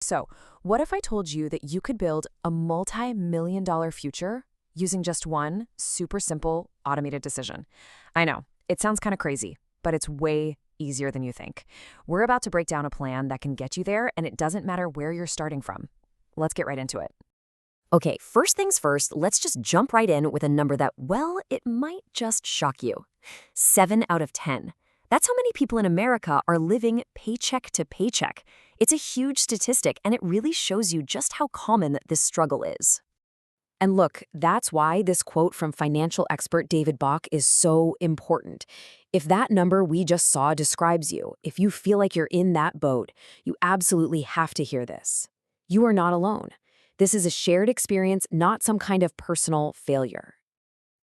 So, what if I told you that you could build a multi-million-dollar future using just one super simple automated decision? I know, it sounds kind of crazy, but it's way easier than you think. We're about to break down a plan that can get you there, and it doesn't matter where you're starting from. Let's get right into it. Okay, first things first, let's just jump right in with a number that, well, it might just shock you. 7 out of 10. That's how many people in America are living paycheck to paycheck. It's a huge statistic, and it really shows you just how common this struggle is. And look, that's why this quote from financial expert David Bach is so important. If that number we just saw describes you, if you feel like you're in that boat, you absolutely have to hear this. You are not alone. This is a shared experience, not some kind of personal failure.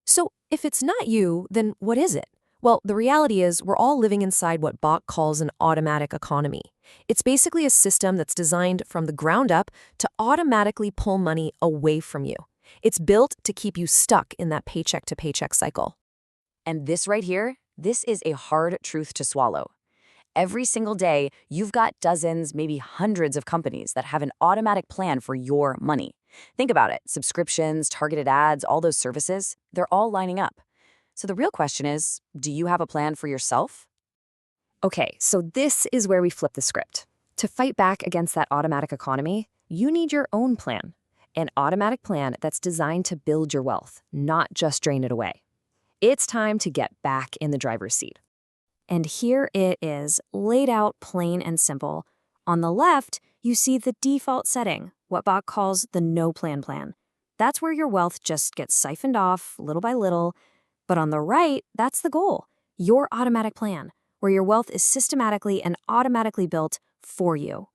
So, if it's not you, then what is it? Well, the reality is we're all living inside what Bach calls an automatic economy. It's basically a system that's designed from the ground up to automatically pull money away from you. It's built to keep you stuck in that paycheck-to-paycheck cycle. And this right here, this is a hard truth to swallow. Every single day, you've got dozens, maybe hundreds of companies that have an automatic plan for your money. Think about it. Subscriptions, targeted ads, all those services, they're all lining up. So the real question is, do you have a plan for yourself? Okay, so this is where we flip the script. To fight back against that automatic economy, you need your own plan. An automatic plan that's designed to build your wealth, not just drain it away. It's time to get back in the driver's seat. And here it is, laid out plain and simple. On the left, you see the default setting, what Bach calls the no-plan plan. That's where your wealth just gets siphoned off little by little. But on the right, that's the goal, your automatic plan, where your wealth is systematically and automatically built for you.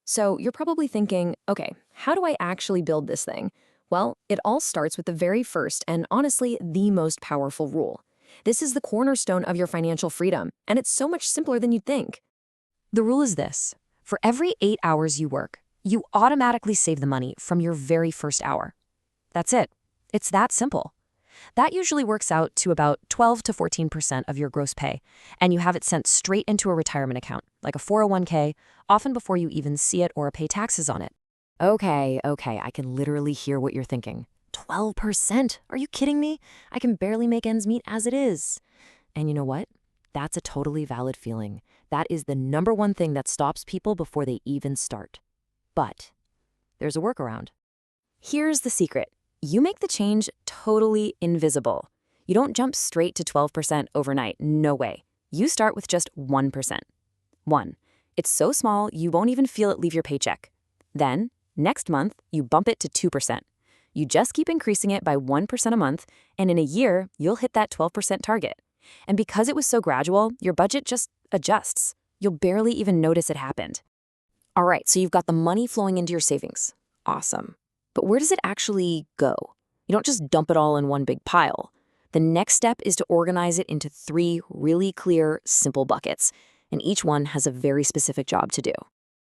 So you're probably thinking, okay, how do I actually build this thing? Well, it all starts with the very first and honestly the most powerful rule. This is the cornerstone of your financial freedom, and it's so much simpler than you'd think. The rule is this: for every 8 hours you work, you automatically save the money from your very first hour. That's it. It's that simple. That usually works out to about 12 to 14% of your gross pay, and you have it sent straight into a retirement account, like a 401k, often before you even see it or pay taxes on it. Okay, I can literally hear what you're thinking. 12%? Are you kidding me? I can barely make ends meet as it is. And you know what? That's a totally valid feeling. That is the number one thing that stops people before they even start. But there's a workaround. Here's the secret. You make the change totally invisible. You don't jump straight to 12% overnight. No way. You start with just 1%. 1. It's so small you won't even feel it leave your paycheck. Then, next month, you bump it to 2%. You just keep increasing it by 1% a month, and in a year, you'll hit that 12% target. And because it was so gradual, your budget just adjusts. You'll barely even notice it happened. All right, so you've got the money flowing into your savings. Awesome. But where does it actually go? You don't just dump it all in one big pile. The next step is to organize it into 3 really clear, simple buckets, and each one has a very specific job to do.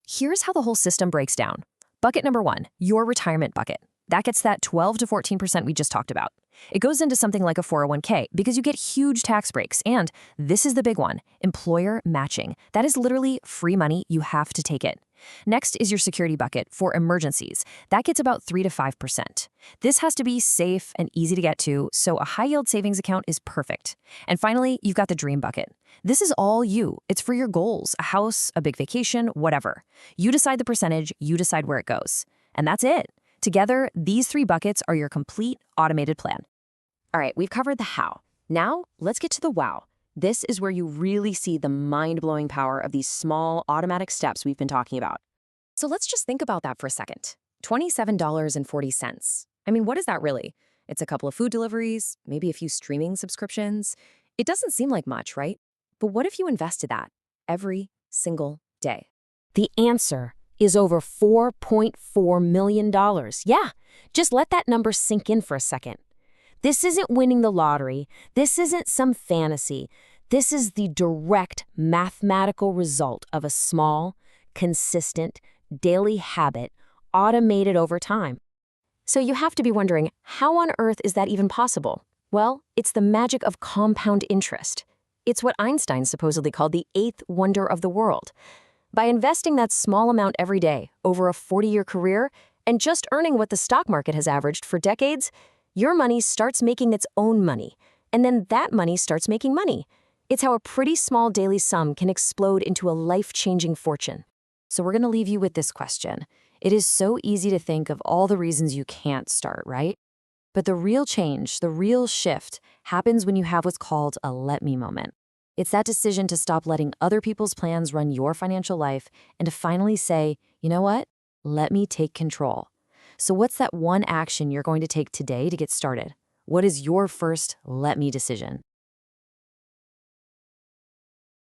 Here's how the whole system breaks down. Bucket number 1, your retirement bucket. That gets that 12 to 14% we just talked about. It goes into something like a 401k because you get huge tax breaks. And this is the big one, employer matching. That is literally free money. You have to take it. Next is your security bucket for emergencies. That gets about 3 to 5%. This has to be safe and easy to get to, so a high-yield savings account is perfect. And finally, you've got the dream bucket. This is all you. It's for your goals, a house, a big vacation, whatever. You decide the percentage, you decide where it goes. And that's it. Together, these 3 buckets are your complete automated plan. All right, we've covered the how. Now, let's get to the wow. This is where you really see the mind-blowing power of these small automatic steps we've been talking about. So let's just think about that for a second. $27.40. I mean, what is that really? It's a couple of food deliveries, maybe a few streaming subscriptions. It doesn't seem like much, right? But what if you invested that every single day? The answer is over $4.4 million. Yeah, just let that number sink in for a second. This isn't winning the lottery. This isn't some fantasy. This is the direct mathematical result of a small, consistent, daily habit automated over time. So you have to be wondering, how on earth is that even possible? Well, it's the magic of compound interest. It's what Einstein supposedly called the 8th wonder of the world. By investing that small amount every day over a 40-year career and just earning what the stock market has averaged for decades, your money starts making its own money, and then that money starts making money. It's how a pretty small daily sum can explode into a life-changing fortune. So we're going to leave you with this question. It is so easy to think of all the reasons you can't start, right? But the real change, the real shift, happens when you have what's called a let me moment. It's that decision to stop letting other people's plans run your financial life and to finally say, you know what? Let me take control. So what's that one action you're going to take today to get started? What is your first let me decision?